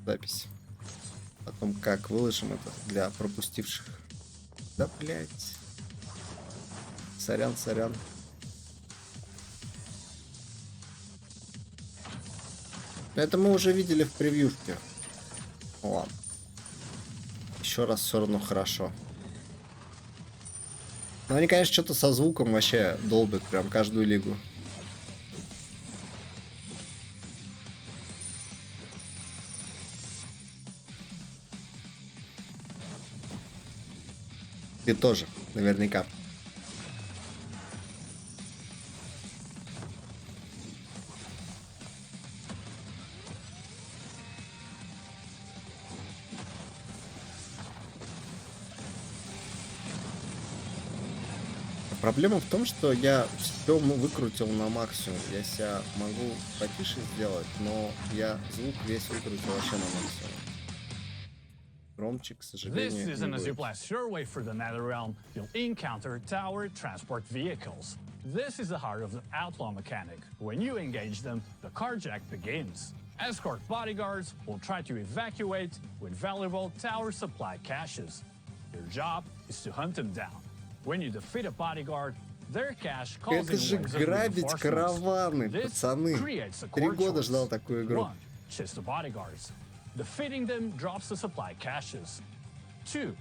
запись. Потом как выложим это для пропустивших. Да, блять. Сорян, сорян. Это мы уже видели в превьюшке. Ладно. Еще раз все равно хорошо. Но они, конечно, что-то со звуком вообще долбят прям каждую лигу. Ты тоже, наверняка. Проблема в том, что я все выкрутил на максимум. Я себя могу потише сделать, но я звук весь выкрутил вообще на максимум. Громче, к сожалению, This is не an as you будет. blast your way through the Netherrealm, you'll encounter tower transport vehicles. This is the heart of the Outlaw mechanic. When you engage them, the carjack begins. Escort bodyguards will try to evacuate with valuable tower supply caches. Your job is to hunt them down. When you defeat a bodyguard, their cache calls Это in же waves of грабить reinforcements. караваны, This пацаны. creates a 3 core года choice. ждал такую игру. 1. Chase the bodyguards. Defeating them drops the supply caches. 2.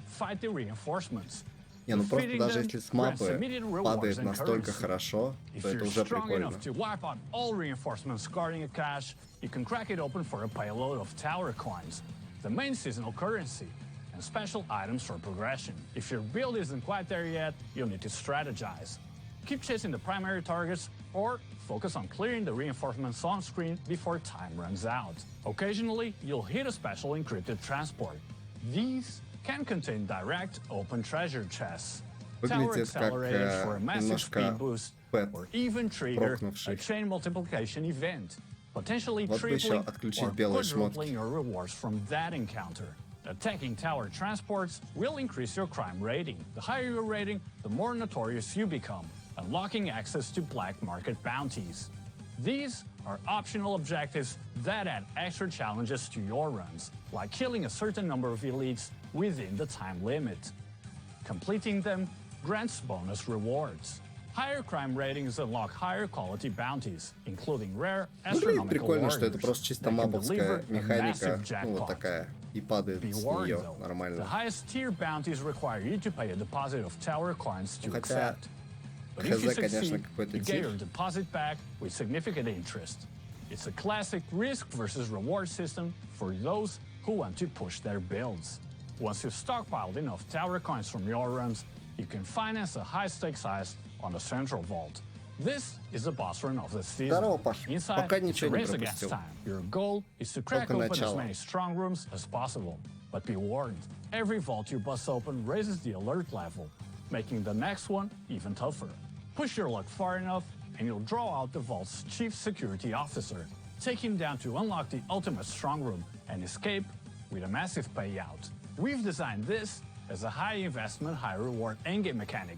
Fight the reinforcements. Не, ну просто Defeating даже them если с grants мапы immediate rewards падает and настолько currency. хорошо, If то это you're уже strong прикольно. enough to wipe out all reinforcements guarding a cache, you can crack it open for a payload of tower coins, the main seasonal currency, and special items for progression. If your build isn't quite there yet, you'll need to strategize. Keep chasing the primary targets or focus on clearing the reinforcements on screen before time runs out. Occasionally, you'll hit a special encrypted transport. These can contain direct open treasure chests, tower Выглядит как accelerators for a massive немножко speed boost, пэт, or even trigger a прокнувший. chain multiplication event, potentially Вот бы еще tripling отключить or белые шмотки. quadrupling your rewards from that encounter. Attacking tower transports will increase your crime rating. The higher your rating, the more notorious you become, unlocking access to black market bounties. These are optional objectives that add extra challenges to your runs, like killing a certain number of elites within the time limit. Completing them grants bonus rewards. Higher crime ratings unlock higher quality bounties, including rare Выглядит astronomical прикольно, что это orders просто чисто that can мабовская deliver a механика, massive ну вот jackpot. такая, и падает Be с warned, нее though, the нормально. highest tier bounties require you to pay a deposit of tower coins to Хотя, accept. But if you хз, конечно, succeed, какой-то you get тир. your deposit back with significant interest. It's a classic risk versus reward system for those who want to push their builds. Once you've stockpiled enough tower coins from your runs, you can finance a high-stakes heist on the central vault. This is the boss run of the season. Здорово, Паш. Inside, Пока it's a ничего не race against пропустил. time. Your goal is to crack Только open as начало. many strong rooms as possible. But be warned, every vault you bust open raises the alert level, making the next one even tougher. Push your luck far enough, and you'll draw out the vault's chief security officer. Take him down to unlock the ultimate strong room and escape with a massive payout. We've designed this as a high investment, high reward endgame mechanic,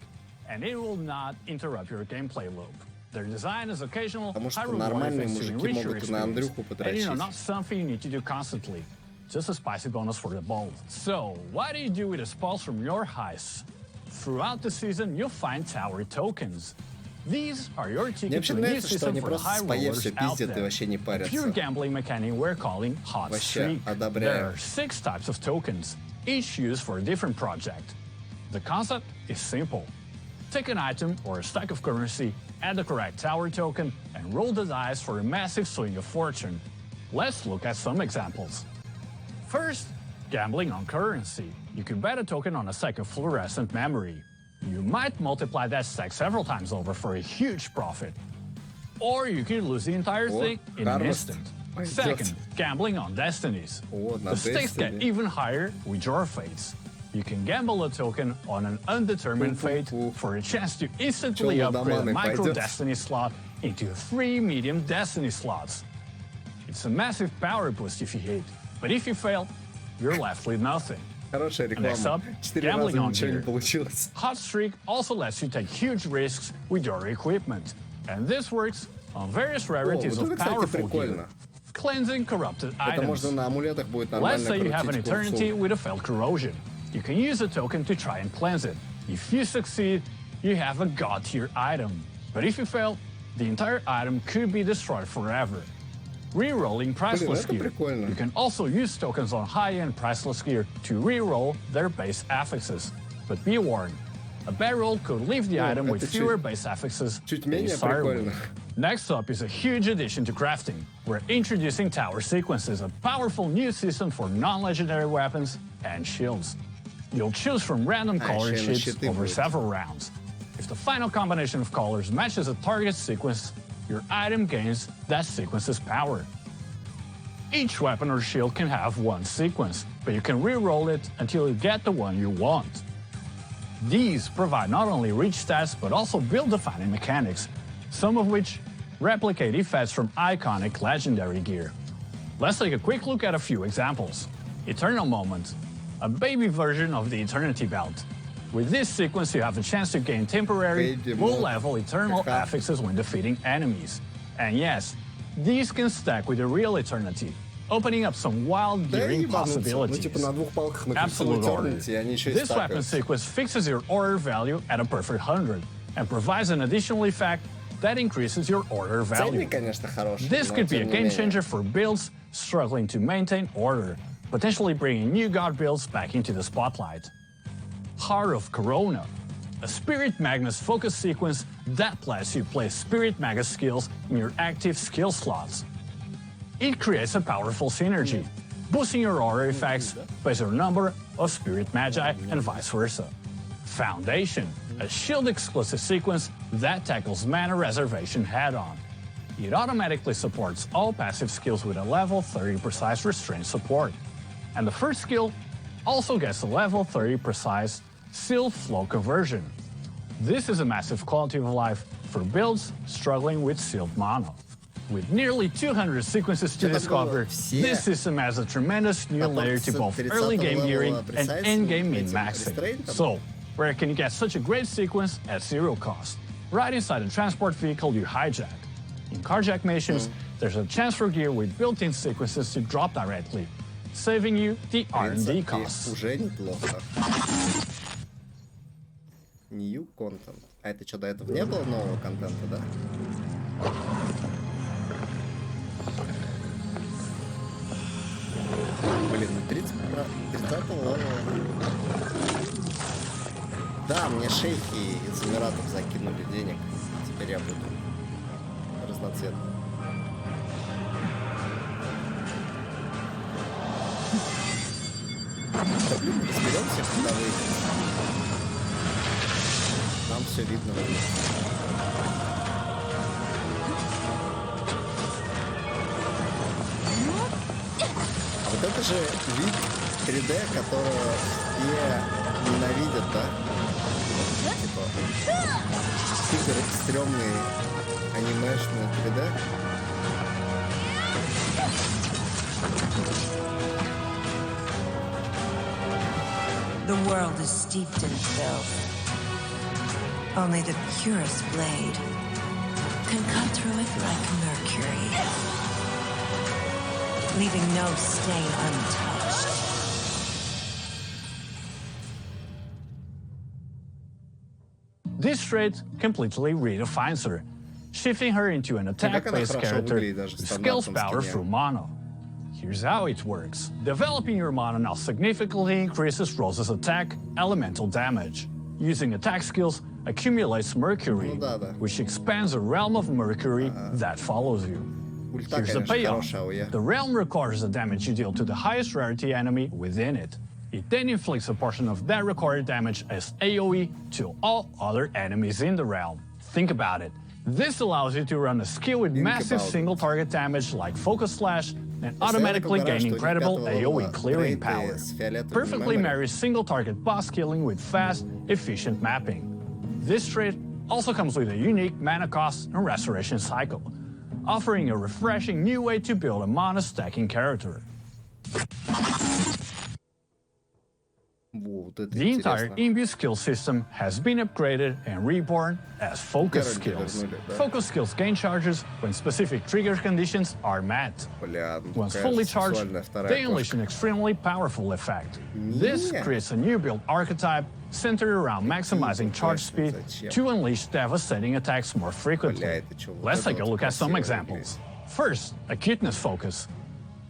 and it will not interrupt your gameplay loop. They're designed as occasional Потому что high reward нормальные effects to мужики enrich your могут и на experience. Андрюху And подрочить. not something you need to do constantly. Just a spicy bonus for the bold. So, what do you do with the spoils from your heists? Throughout the season, you'll find tower tokens. These are your Мне ticket вообще to a new нравится, что season они for the просто high с поев rollers все out пиздят и there. вообще не Pure парятся. gambling mechanic we're calling hot Вообще streak. одобряю. There are 6 types of tokens, each used for a different project. The concept is simple. Take an item or a stack of currency, add the correct tower token, and roll the dice for a massive swing of fortune. Let's look at some examples. First, gambling on currency. You can bet a token on a stack of fluorescent memory. You might multiply that stack several times over for a huge profit. Or you could lose the entire thing in an harvest. instant. Пойдет. Second, gambling on destinies. О, на The stakes get Destiny. even higher with your fates. You can gamble a token on an undetermined fate Пу-пу-пу. for a chance to instantly Чё, upgrade a лудоманы, micro пойдет? destiny slot into 3 medium destiny slots. It's a massive power boost if you hit, but if you fail, you're left with nothing. Хорошая Next реклама. up, 4 раза gambling on ничего не gear. получилось. Hot Streak also lets you take huge risks with your equipment, and this works on various О, rarities вот of это, кстати, powerful gear. прикольно. cleansing corrupted Это items. можно на амулетах будет Let's нормально say you have an крутить eternity курсу. with a failed corrosion. You can use a token to try and cleanse it. If you succeed, you have a god tier item. But if you fail, the entire item could be destroyed forever. Rerolling priceless это gear. прикольно. You can also use tokens on high-end priceless gear to reroll their base affixes. But be warned, a bad roll could leave the item with это fewer base affixes чуть than you менее started прикольно. with. Next up is a huge addition to crafting. We're introducing tower sequences, a powerful new system for non-legendary weapons and shields. You'll choose from random colored еще и на ships щиты over будут. several rounds. If the final combination of colors matches a target sequence, your item gains that sequence's power. Each weapon or shield can have one sequence, but you can re-roll it until you get the one you want. These provide not only rich stats, but also build-defining mechanics, some of which replicate effects from iconic legendary gear. Let's take a quick look at a few examples. Eternal Moment, a baby version of the Eternity Belt. With this sequence, you have a chance to gain temporary, Baby full-level eternal Ага. affixes when defeating enemies. And yes, these can stack with the real Eternity, opening up some wild Да gearing ебануться. Ну, possibilities. типа на двух палках накрутил Absolute order. Eternity, и они еще и This weapon стакаются. sequence fixes your order value at a perfect 100 and provides an additional effect that increases your order value. Цельный, конечно, хороший, This но could be a тем не game менее. changer for builds struggling to maintain order, potentially bringing new god builds back into the spotlight. Heart of Corino, a Spirit Magnus focus sequence that lets you place Spirit Magus skills in your active skill slots. It creates a powerful synergy, boosting your aura effects based on your number of Spirit Magi and vice versa. Foundation, a shield-exclusive sequence that tackles mana reservation head-on. It automatically supports all passive skills with a level 30 precise restraint support. And the first skill also gets a level 30 precise seal flow conversion. This is a massive quality of life for builds struggling with sealed mana. With nearly 200 sequences to Что-то discover, было все. this system adds a tremendous new layer to both early game gearing and end game min-maxing. So, where can you get such a great sequence at zero cost? Right inside the transport vehicle you hijacked. In carjack missions, there's a chance for gear with built-in sequences to drop directly, saving you the В R&D принципе, costs. уже неплохо. New content. А это что, до этого не было нового контента, да? Блин, ну 30 левела. Да, мне шейхи из Эмиратов закинули денег. Теперь я буду разноцветным. Да блин, разберемся, когда выйдем. Нам все видно. А вот это же вид 3D, которого все ненавидят, да? Типа супер стрёмные анимешные 3D. The world is steeped in filth. Only the purest blade can cut through it like mercury, leaving no stain untouched. This trait completely redefines her, shifting her into an attack-based хорошо character выглядит даже в who scales стандартном power скине. through mana. Here's how it works. Developing your mana now significantly increases Rosa's attack elemental damage. Using attack skills accumulates Mercury, Ну да. which expands the realm of Mercury that follows you. Ульта, Here's the конечно, payoff. хорошая АОЕ. The realm requires the damage you deal to the highest rarity enemy within it. It then inflicts a portion of that recorded damage as AoE to all other enemies in the realm. Think about it. This allows you to run a skill with massive about it. single target damage like Focus Slash and automatically такой gain гараж, что incredible ребята AoE было clearing трейты power. с фиолетовым Perfectly memory. marries single target boss killing with fast, efficient mapping. This trait also comes with a unique mana cost and restoration cycle, offering a refreshing new way to build a mana stacking character. Вот это The entire интересно. imbue skill system has been upgraded and reborn as focus skills. Focus skills gain charges when specific trigger conditions are met. Бля, ну Once какая fully же charged, сексуальная вторая they unleash кошка. an extremely powerful effect. This Не. creates a new build archetype centered around maximizing charge speed Зачем? to unleash devastating attacks more frequently. Бля, это чё, вот Let's это take a вот look at some красиво examples. First, acuteness focus.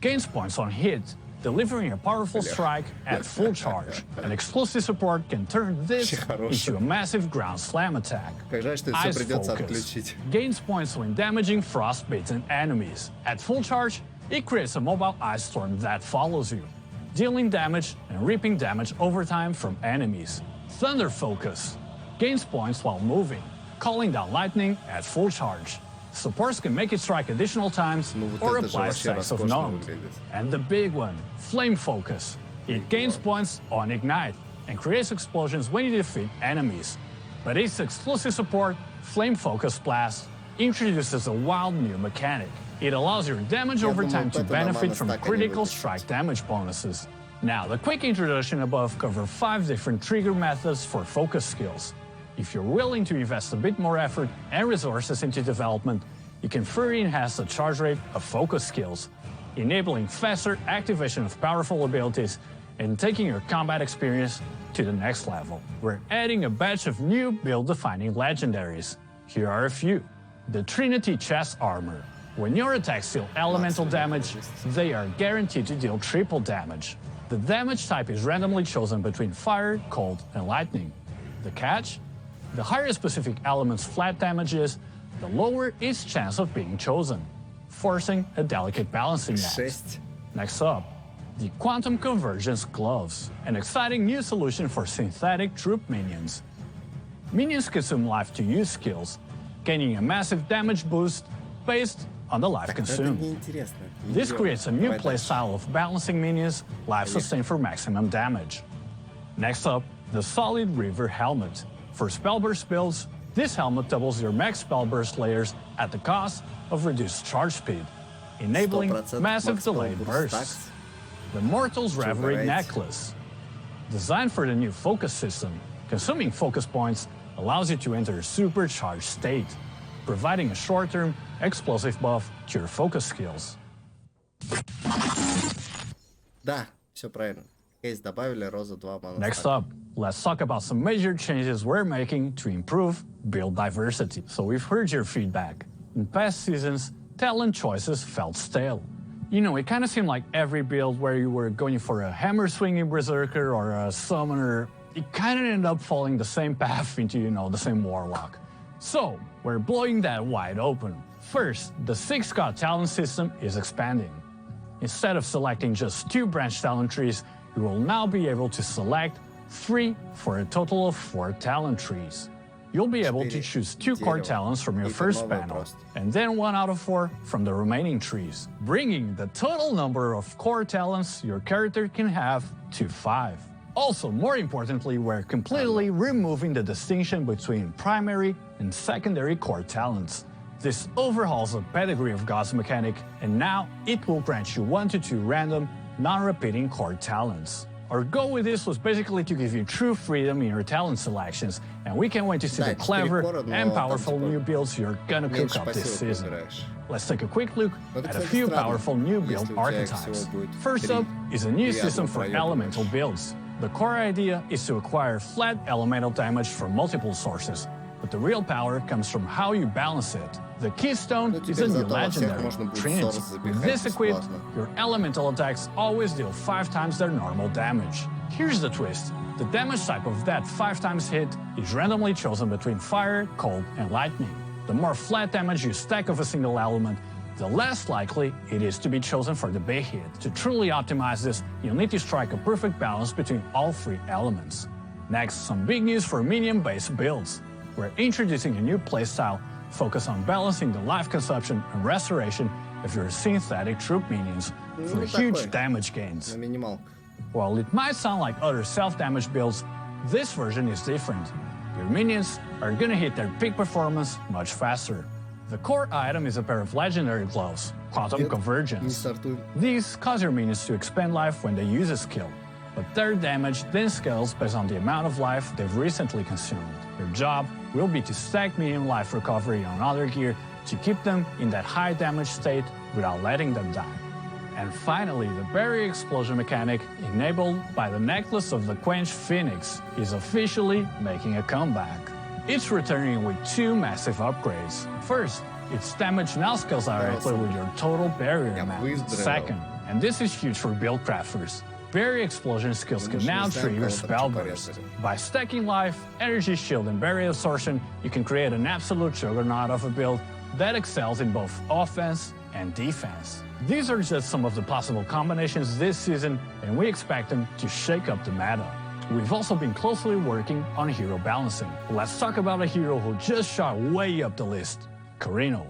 Gains points on hit, delivering a powerful strike at full charge. An explosive support can turn this Вообще хорошо. into a massive ground slam attack. Как жаль, что это все Ice придется focus. отключить. Gains points when damaging frostbitten enemies. At full charge, it creates a mobile ice storm that follows you, dealing damage and reaping damage over time from enemies. Thunder focus. Gains points while moving, calling down lightning at full charge. Supports can make it strike additional times Ну вот or это же apply вообще stacks of роскошно numbed. выглядит. And the big one, flame focus. It gains points on ignite and creates explosions when you defeat enemies. But its exclusive support, flame focus blast, introduces a wild new mechanic. It allows your damage Я over думал, time to поэтому benefit нормально from стака не critical выпустить. strike damage bonuses. Now, the quick introduction above cover 5 different trigger methods for focus skills. If you're willing to invest a bit more effort and resources into development, you can further enhance the charge rate of focus skills, enabling faster activation of powerful abilities and taking your combat experience to the next level. We're adding a batch of new build-defining legendaries. Here are a few. The Trinity Chest Armor. When your attacks deal elemental damage, they are guaranteed to deal triple damage. The damage type is randomly chosen between fire, cold, and lightning. The catch? The higher a specific element's flat damage is, the lower its chance of being chosen, forcing a delicate balancing act. 6. Next up, the Quantum Convergence Gloves, an exciting new solution for synthetic troop minions. Minions consume life to use skills, gaining a massive damage boost based on the life Это consumed. неинтересно. This creates a new Давай дальше. playstyle of balancing minions, life sustain for maximum damage. Next up, the Solid River Helmet. For Spellburst builds, this helmet doubles your max Spellburst layers at the cost of reduced charge speed, enabling 100% massive max delayed Spellburst bursts. stacks. The Mortal's Reverie right. Necklace. Designed for the new focus system, consuming focus points allows you to enter a supercharged state, providing a short-term explosive buff to your focus skills. Да, все правильно. Кейс добавили, Роза 2 мана. Next up, let's talk about some major changes we're making to improve build diversity. So we've heard your feedback. In past seasons, talent choices felt stale. You know, it kind of seemed like every build where you were going for a hammer swinging berserker or a summoner, it kind of ended up following the same path into, you know, the same warlock. So we're blowing that wide open. First, the 6-god talent system is expanding. Instead of selecting just 2 branch talent trees, you will now be able to select 3 for a total of 4 talent trees. You'll be able to choose 2 core talents from your first panel, and then 1 out of 4 from the remaining trees, bringing the total number of core talents your character can have to 5. Also, more importantly, we're completely removing the distinction between primary and secondary core talents. This overhauls the pedigree of God's mechanic, and now it will grant you 1 to 2 random, non-repeating core talents. Our goal with this was basically to give you true freedom in your talent selections, and we can't wait to see Да, the clever 4 core, and но там, powerful типа, new builds you're gonna cook меньше up this пассивок season. выбираешь. Let's take a quick look Но это, at a кстати, few странно, powerful new build если у тебя их archetypes. всего будет First 3, up is a new и system одну for проебываешь. elemental builds. The core idea is to acquire flat elemental damage from multiple sources, but the real power comes from how you balance it. The keystone Ну, is a теперь new зато во всех legendary, можно будет Trinity. Source With запихать this equipped, бесплатно. your elemental attacks always deal 5 times their normal damage. Here's the twist. The damage type of that 5 times hit is randomly chosen between fire, cold, and lightning. The more flat damage you stack of a single element, the less likely it is to be chosen for the big hit. To truly optimize this, you'll need to strike a perfect balance between all 3 elements. Next, some big news for minion-based builds. We're introducing a new playstyle focused on balancing the life consumption and restoration of your synthetic troop minions for Ну, huge такой, damage gains. на минималках. While it might sound like other self-damage builds, this version is different. Your minions are gonna hit their peak performance much faster. The core item is a pair of legendary gloves, Quantum Нет, не Convergence. стартуем. These cause your minions to expend life when they use a skill. but their damage then scales based on the amount of life they've recently consumed. Your job will be to stack medium life recovery on other gear to keep them in that high damage state without letting them die. And finally, the barrier explosion mechanic, enabled by the necklace of the Quench Phoenix, is officially making a comeback. It's returning with two massive upgrades. First, its damage now scales directly with your total barrier amount. Second, and this is huge for build crafters, barrier explosion skills can now trigger spell bursts. By stacking life, energy shield, and barrier absorption, you can create an absolute juggernaut of a build that excels in both offense and defense. These are just some of the possible combinations this season, and we expect them to shake up the meta. We've also been closely working on hero balancing. Let's talk about a hero who just shot way up the list, Corino.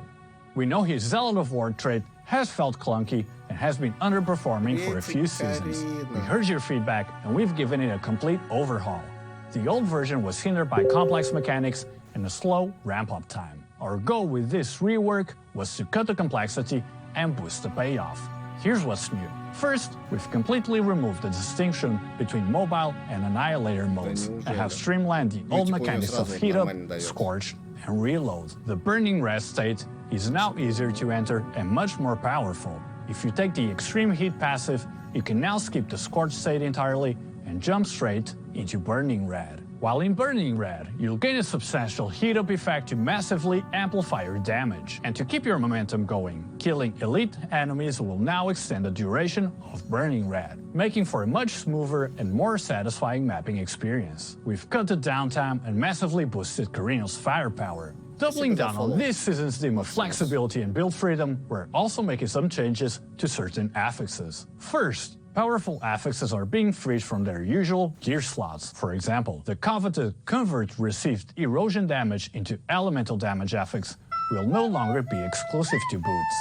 We know his Zealot of War trait has felt clunky and has been underperforming for a few seasons. We heard your feedback and we've given it a complete overhaul. The old version was hindered by complex mechanics and a slow ramp-up time. Our goal with this rework was to cut the complexity and boost the payoff. Here's what's new. First, we've completely removed the distinction between mobile and annihilator modes and have streamlined the old mechanics of heat up, scorch, and reload. The burning red state is now easier to enter and much more powerful. If you take the extreme heat passive, you can now skip the scorch state entirely and jump straight into burning red. While in burning red, you'll gain a substantial heat up effect to massively amplify your damage. And to keep your momentum going, killing elite enemies will now extend the duration of burning red, making for a much smoother and more satisfying mapping experience. We've cut the downtime and massively boosted Corino's firepower. Doubling down on this season's theme of flexibility and build freedom, we're also making some changes to certain affixes. First, powerful affixes are being freed from their usual gear slots. For example, the coveted Convert Received Erosion Damage into Elemental Damage affix will no longer be exclusive to boots.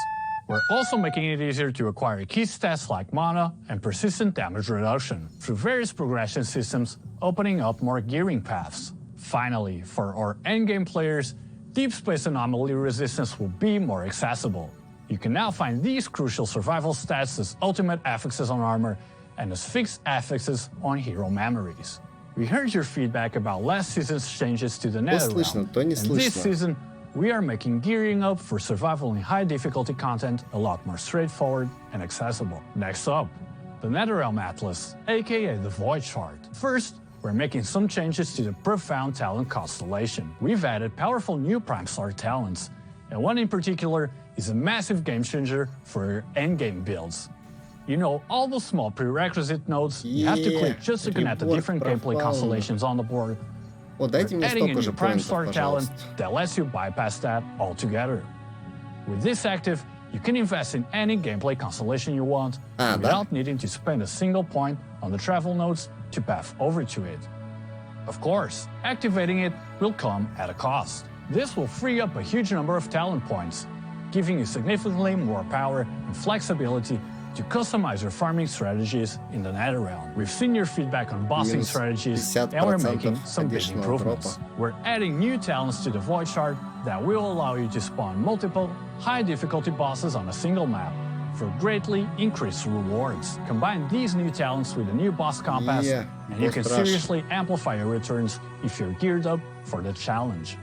We're also making it easier to acquire key stats like mana and persistent damage reduction through various progression systems, opening up more gearing paths. Finally, for our endgame players, Deep Space Anomaly Resistance will be more accessible. You can now find these crucial survival stats as ultimate affixes on armor and as fixed affixes on hero memories. We heard your feedback about last season's changes to the Netherrealm, and this season we are making gearing up for survival in high difficulty content a lot more straightforward and accessible. Next up, the Netherrealm Atlas, aka the Void Chart. First, we're making some changes to the Profound Talent constellation. We've added powerful new Prime Star talents, and one in particular is a massive game changer for your endgame builds. You know, all those small prerequisite nodes you have to click just to connect the different gameplay constellations on the board. Adding a new Prime Star talent that lets you bypass that altogether. With this active, you can invest in any gameplay constellation you want without needing to spend a single point on the travel nodes to path over to it. Of course, activating it will come at a cost. This will free up a huge number of talent points, giving you significantly more power and flexibility to customize your farming strategies in the Netherrealm. We've seen your feedback on bossing strategies, and we're making some big improvements. We're adding new talents to the Void Chart that will allow you to spawn multiple high-difficulty bosses on a single map for greatly increased rewards. Combine these new talents with a new boss compass, and you can seriously amplify your returns if you're geared up for the challenge.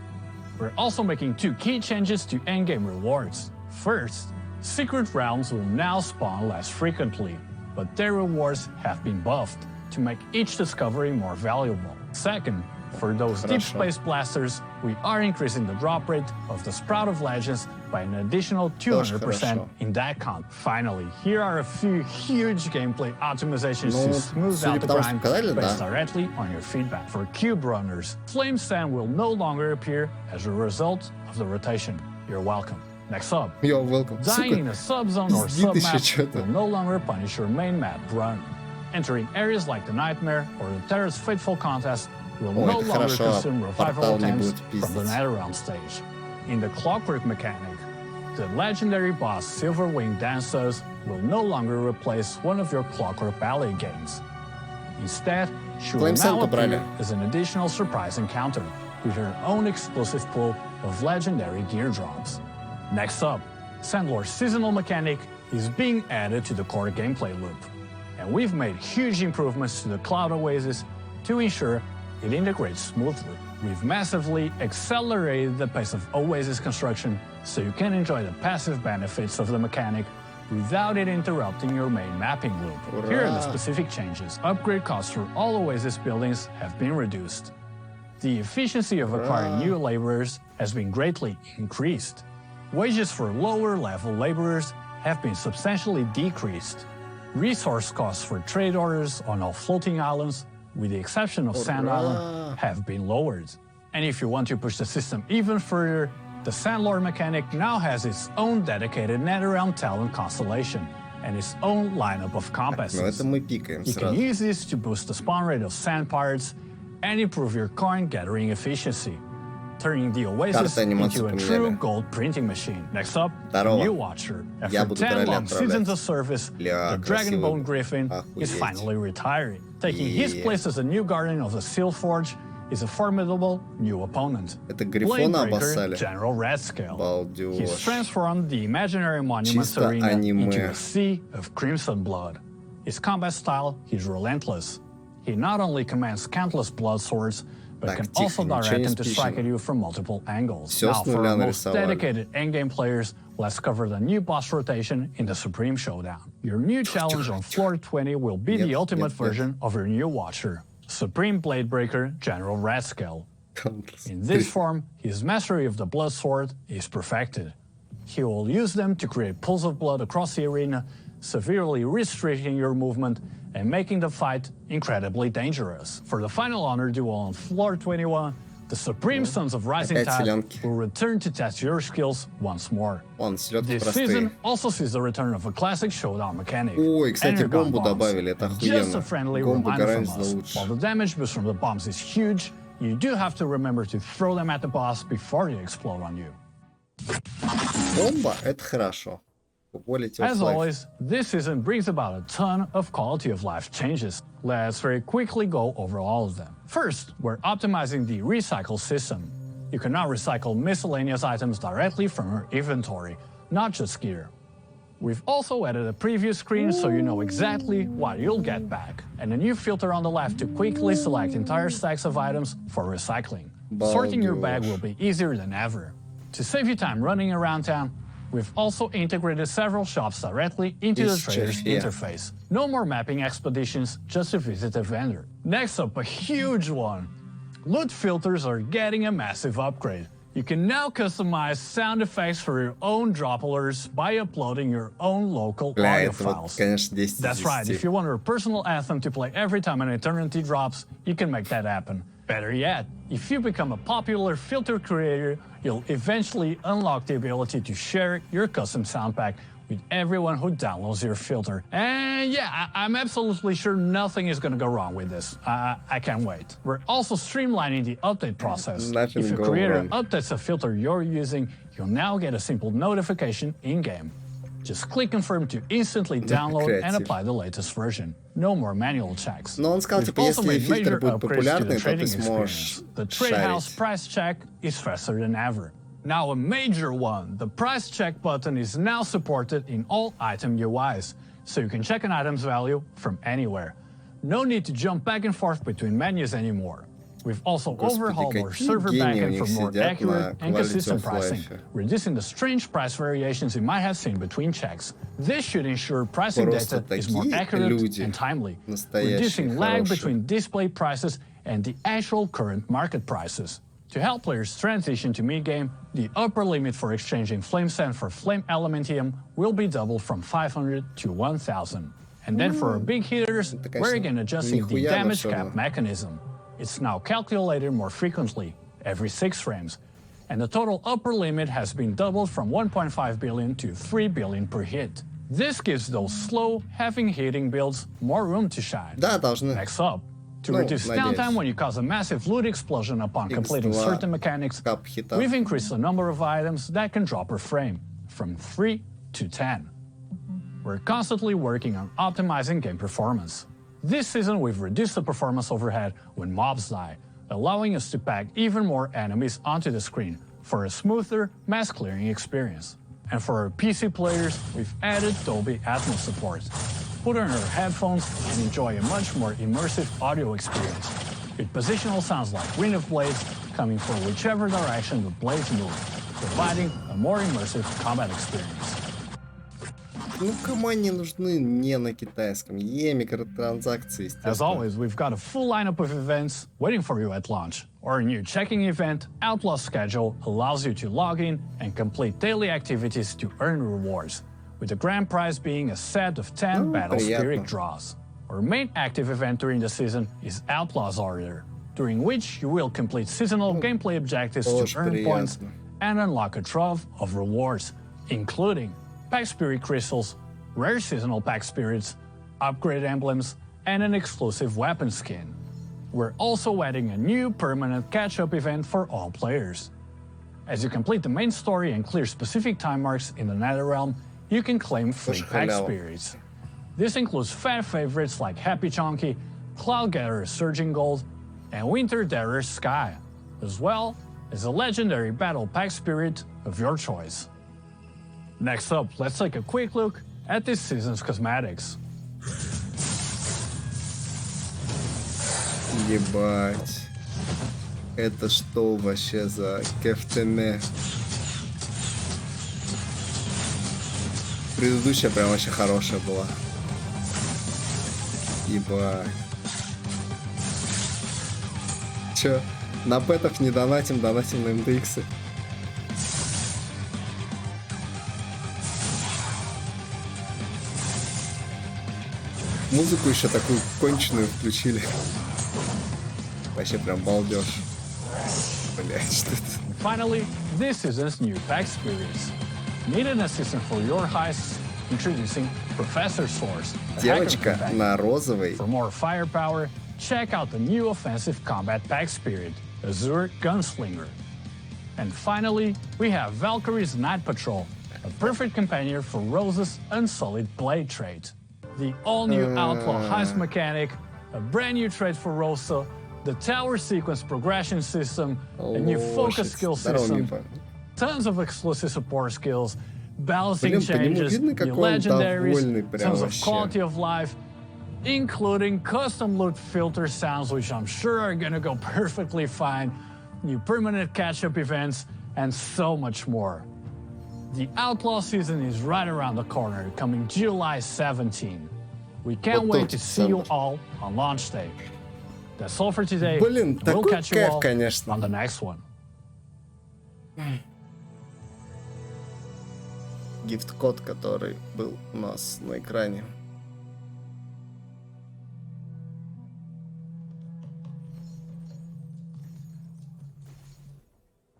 We're also making two key changes to endgame rewards. First, Secret Realms will now spawn less frequently, but their rewards have been buffed to make each discovery more valuable. Second, for those Deep Space Blasters, we are increasing the drop rate of the Sprout of Legends by an additional 200% in that count. Finally, here are a few huge gameplay optimizations to smooth out the grind based directly on your feedback. For Cube Runners, Flame Sand will no longer appear as a result of the rotation. You're welcome. Next up, You're welcome. dying in a sub-zone or sub-map will no longer punish your main map run. Entering areas like the Nightmare or the Terra's Fateful Contest will no longer consume revival attempts from the Netherrealm stage. In the Clockwork mechanic, the legendary boss Silverwing Dancers will no longer replace one of your Clockwork Ballet games. Instead, she will now appear as an additional surprise encounter with her own exclusive pool of legendary gear drops. Next up, Sandlord's seasonal mechanic is being added to the core gameplay loop. and we've made huge improvements to the Cloud Oasis to ensure it integrates smoothly. We've massively accelerated the pace of Oasis construction so you can enjoy the passive benefits of the mechanic without it interrupting your main mapping loop. Here are the specific changes. Upgrade costs for all Oasis buildings have been reduced. The efficiency of acquiring new laborers has been greatly increased. Wages for lower-level laborers have been substantially decreased. Resource costs for trade orders on all floating islands, with the exception of Sand Island, have been lowered. And if you want to push the system even further, the Sandlord mechanic now has its own dedicated Netherrealm talent constellation and its own lineup of compasses. You can use this to boost the spawn rate of sand pirates and improve your coin gathering efficiency, turning the Oasis into a true gold printing machine. Next up, the new Watcher. After 10 long seasons of service, the Dragonbone Griffin is finally retiring. Taking his place as the new guardian of the Seal Forge is a formidable new opponent. Bladebreaker General Redscale. He's transformed the imaginary monuments arena into a sea of crimson blood. His combat style is relentless. He not only commands countless blood swords, but can also direct them to strike at you from multiple angles. Now, for our most dedicated endgame players, let's cover the new boss rotation in the Supreme Showdown. Your new challenge on floor 20 will be the ultimate version of your new Watcher, Supreme Bladebreaker General Redscale. In this form, his mastery of the blood sword is perfected. He will use them to create pools of blood across the arena, severely restricting your movement and making the fight incredibly dangerous. For the final honor duel on floor 21, the Supreme Sons of Rising Tide will return to test your skills once more. This season also sees the return of a classic showdown mechanic. Ой, кстати, бомбу добавили, это Just a охуенно. friendly Бомба reminder from гораздо us. лучше. While the damage boost from the bombs is huge, you do have to remember to throw them at the boss before they explode on you. Бомба — это хорошо. As always, this season brings about a ton of quality of life changes. Let's very quickly go over all of them. First, we're optimizing the recycle system. You can now recycle miscellaneous items directly from your inventory, not just gear. We've also added a preview screen so you know exactly what you'll get back, and a new filter on the left to quickly select entire stacks of items for recycling. Sorting your bag will be easier than ever. To save you time running around town, we've also integrated several shops directly into the trader's interface. No more mapping expeditions just to visit a vendor. Next up, a huge one. Loot filters are getting a massive upgrade. You can now customize sound effects for your own drop alerts by uploading your own local audio files. That's right, if you want your personal anthem to play every time an eternity drops, you can make that happen. Better yet, if you become a popular filter creator, you'll eventually unlock the ability to share your custom sound pack with everyone who downloads your filter. And yeah, I'm absolutely sure nothing is gonna go wrong with this. I can't wait. We're also streamlining the update process. If a creator updates a filter you're using, you'll now get a simple notification in-game. Just click confirm to instantly download and apply the latest version. No more manual checks. Но он сказал, типа, если фильтр будет популярный, то ты сможешь The trade house price check is faster than ever. Now a major one, the price check button is now supported in all item UIs, so you can check an item's value from anywhere. No need to jump back and forth between menus anymore. We've also overhauled our server backend for more accurate and consistent pricing, reducing the strange price variations you might have seen between checks. This should ensure pricing data is more accurate and timely, reducing lag between display prices and the actual current market prices. To help players transition to mid-game, the upper limit for exchanging Flame Sand for Flame Elementium will be doubled from 500 to 1,000. And then for our big hitters, we're again adjusting the damage cap mechanism. It's now calculated more frequently, every 6 frames, and the total upper limit has been doubled from 1.5 billion to 3 billion per hit. This gives those slow, heavy-hitting builds more room to shine. Next up, to reduce downtime when you cause a massive loot explosion upon completing certain mechanics, we've increased the number of items that can drop per frame, from 3 to 10. We're constantly working on optimizing game performance. This season, we've reduced the performance overhead when mobs die, allowing us to pack even more enemies onto the screen for a smoother mass clearing experience. And for our PC players, we've added Dolby Atmos support. put on your headphones and enjoy a much more immersive audio experience. With positional sounds like wind of blades coming from whichever direction the blades move, providing a more immersive combat experience. Ну, кому они нужны не на китайском? Микротранзакции, естественно. As always, we've got a full lineup of events waiting for you at launch. Our new checking event, Outlaw schedule, allows you to log in and complete daily activities to earn rewards, with the grand prize being a set of 10 Battle Spirit draws. Our main active event during the season is Outlaw's Order, during which you will complete seasonal gameplay objectives to earn points and unlock a trove of rewards, including Pack Spirit Crystals, rare seasonal Pack Spirits, upgrade emblems, and an exclusive weapon skin. We're also adding a new permanent catch-up event for all players. As you complete the main story and clear specific time marks in the Netherrealm, you can claim free Pack Spirits. This includes fan favorites like Happy Chonky, Cloud Gatherer Surging Gold, and Winter Darer Sky, as well as a legendary Battle Pack Spirit of your choice. Next up, let's take a quick look at this season's cosmetics. Ебать. Это что вообще за кефтеме? Предыдущая прям вообще хорошая была. Ебать. Чё? На пэтов не донатим, донатим на МДХ. Музыку еще такую конченую включили. Вообще прям балдеж. Блять, что это? Finally, this season's new Pack Spirits. Need an assistant for your heists? Introducing Professor Source. Девочка на розовой. For more firepower, check out the new offensive combat Pack Spirit, Azure Gunslinger. And finally, we have Valkyrie's Night Patrol, a perfect companion for Rosa's Unsullied Blade trait. The all-new Outlaw heist mechanic, a brand new trait for Rosa, the tower sequence progression system, a new focus skill system, tons of exclusive support skills, balancing changes, new legendaries, tons of quality of life, including custom loot filter sounds, which I'm sure are gonna go perfectly fine, new permanent catch-up events, and so much more. The Outlaw season is right around the corner, coming July 17. We can't wait to see you all on launch day. That's all for today. Блин, We'll такой catch you кайф, all конечно. on the next one. Гифт-код, который был у нас на экране.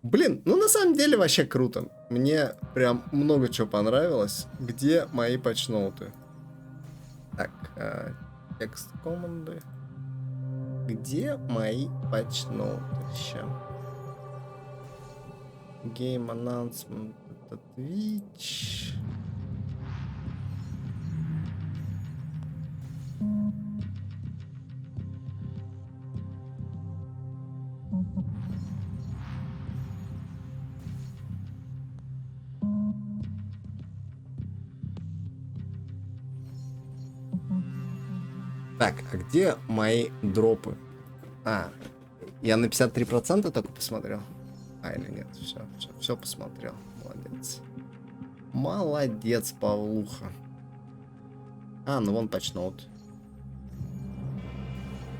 Блин, ну на самом деле вообще круто. Мне прям много чего понравилось. Где мои патчноуты? Так, текст команды. Где мои патчноуты? Сейчас. Game announcement. Это Twitch. Так, а где мои дропы? Я на 53% только посмотрел. Или нет, все посмотрел. Молодец. Молодец, Павлуха. Ну вон патчноут.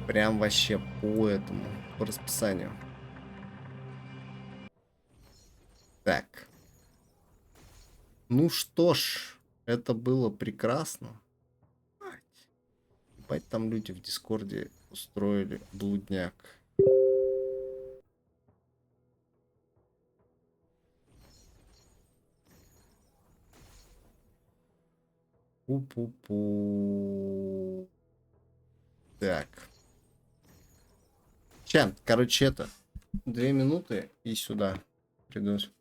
Прям вообще по этому, по расписанию. Так. Ну что ж, это было прекрасно. Ебать, там люди в Дискорде устроили блудняк. Пу-пу-пу. Так. Сейчас, короче, это 2 минуты и сюда придут.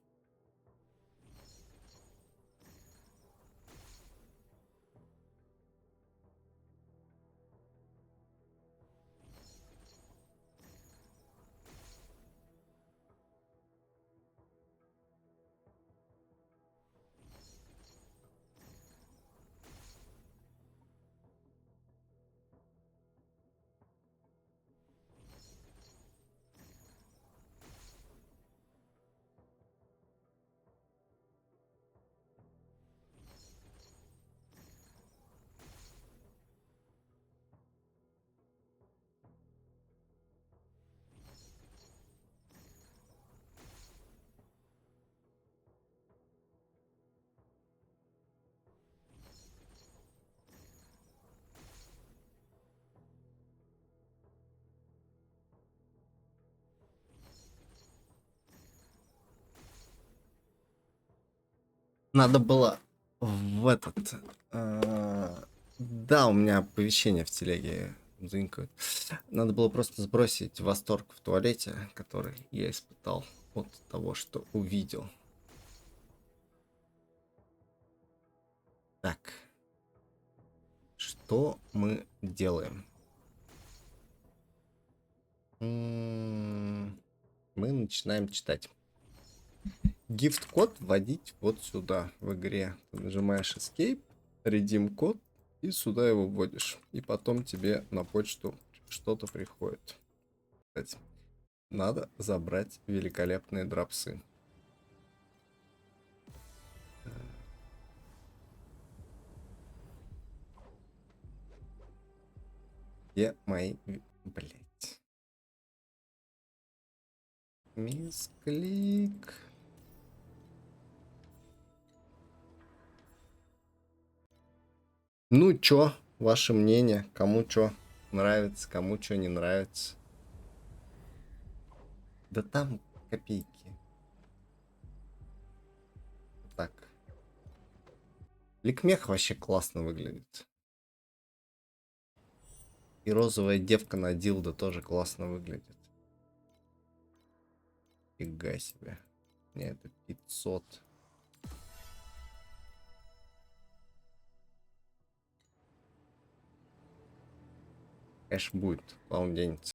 Надо было в этот... Да, у меня оповещение в телеге дзынькают. Надо было просто сбросить восторг в туалете, который я испытал от того, что увидел. Так. Что мы делаем? Мы начинаем читать. Гифт-код вводить вот сюда в игре. Ты нажимаешь Escape, Redeem код и сюда его вводишь. И потом тебе на почту что-то приходит. Кстати, надо забрать великолепные дропсы. Где мои... Блять. Мисклик. Ну чё, ваше мнение? Кому чё нравится, кому чё не нравится? Да там копейки. Так. Ликмех вообще классно выглядит. И розовая девка на дилдо тоже классно выглядит. Фига себе. Не, это 500. Эш будет, куда он денется.